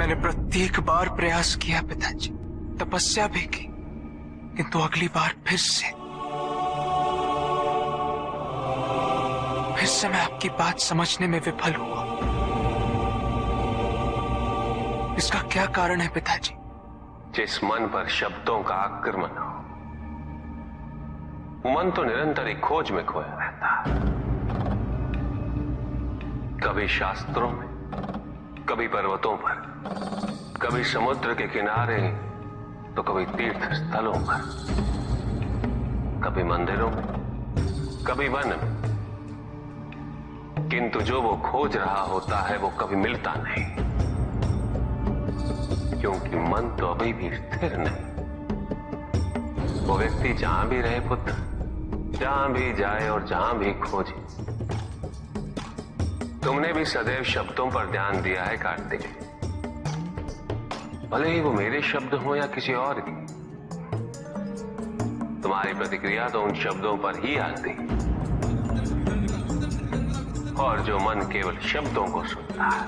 मैंने प्रत्येक बार प्रयास किया पिताजी, तपस्या भी की, किंतु अगली बार फिर से मैं आपकी बात समझने में विफल हुआ। इसका क्या कारण है पिताजी? जिस मन पर शब्दों का आक्रमण हो, वो मन तो निरंतर एक खोज में खोया रहता है। कभी शास्त्रों में, कभी पर्वतों पर, कभी समुद्र के किनारे, तो कभी तीर्थ स्थलों पर, कभी मंदिरों में, कभी वन में। किंतु जो वो खोज रहा होता है वो कभी मिलता नहीं, क्योंकि मन तो अभी भी स्थिर नहीं। वो व्यक्ति जहां भी रहे पुत्र, जहां भी जाए और जहां भी खोजे, तुमने भी सदैव शब्दों पर ध्यान दिया है कार्तिक। भले ही वो मेरे शब्द हो या किसी और की, तुम्हारी प्रतिक्रिया तो उन शब्दों पर ही आती। और जो मन केवल शब्दों को सुनता है,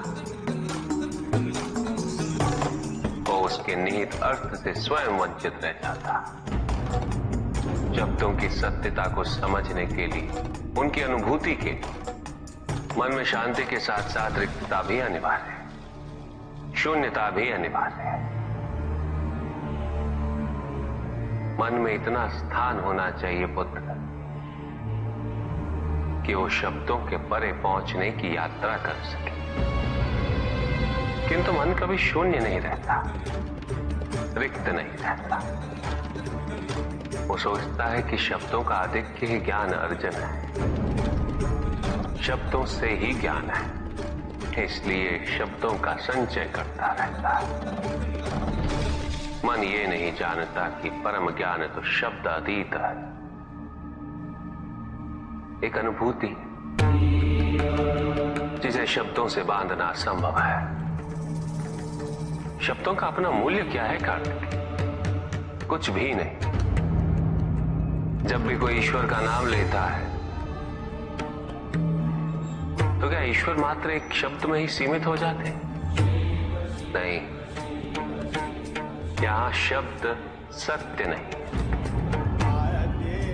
वो उसके निहित अर्थ से स्वयं वंचित रह जाता। शब्दों की सत्यता को समझने के लिए, उनकी अनुभूति के लिए, मन में शांति के साथ साथ रिक्तता भी अनिवार्य है, शून्यता भी अनिवार्य है। मन में इतना स्थान होना चाहिए पुत्र कि वो शब्दों के परे पहुंचने की यात्रा कर सके। किंतु मन कभी शून्य नहीं रहता, रिक्त नहीं रहता। वो सोचता है कि शब्दों का आधिक्य ही ज्ञान अर्जन है, शब्दों से ही ज्ञान है, इसलिए शब्दों का संचय करता रहता है। मन ये नहीं जानता कि परम ज्ञान तो शब्द अतीत है, एक अनुभूति जिसे शब्दों से बांधना असंभव है। शब्दों का अपना मूल्य क्या है कार्तिक? कुछ भी नहीं। जब भी कोई ईश्वर का नाम लेता है तो क्या ईश्वर मात्र एक शब्द में ही सीमित हो जाते? नहीं, यहां शब्द सत्य नहीं,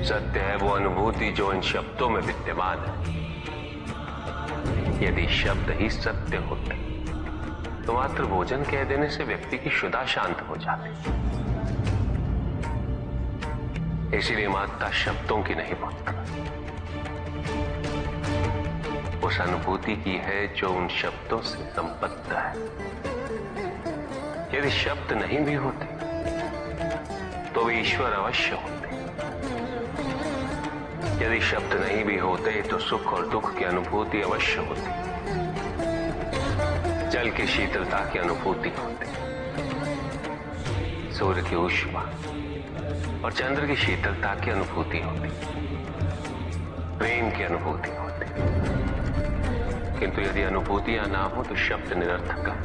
सत्य है वो अनुभूति जो इन शब्दों में विद्यमान है। यदि शब्द ही सत्य होते तो मात्र भोजन कह देने से व्यक्ति की क्षुधा शांत हो जाती। इसीलिए माता शब्दों की नहीं पुत्र, उस अनुभूति की है जो उन शब्दों से संबद्ध है। यदि शब्द नहीं भी होते तो वे ईश्वर अवश्य होते। यदि शब्द नहीं भी होते तो सुख और दुख की अनुभूति अवश्य होती, जल की शीतलता की अनुभूति होती, सूर्य की ऊष्मा और चंद्र की शीतलता की अनुभूति होती, प्रेम की अनुभूति होती। किंतु यदि अनुभूतियां ना हो तो शब्द निरर्थक है।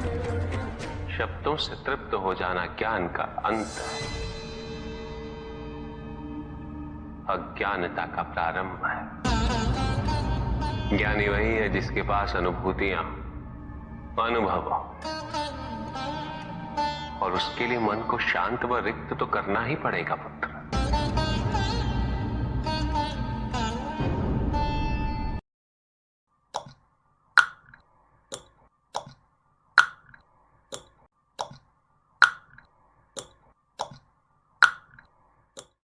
शब्दों से तृप्त हो जाना ज्ञान का अंत है, अज्ञानता का प्रारंभ है। ज्ञानी वही है जिसके पास अनुभूतियां, अनुभव हो, और उसके लिए मन को शांत व रिक्त तो करना ही पड़ेगा पुत्र।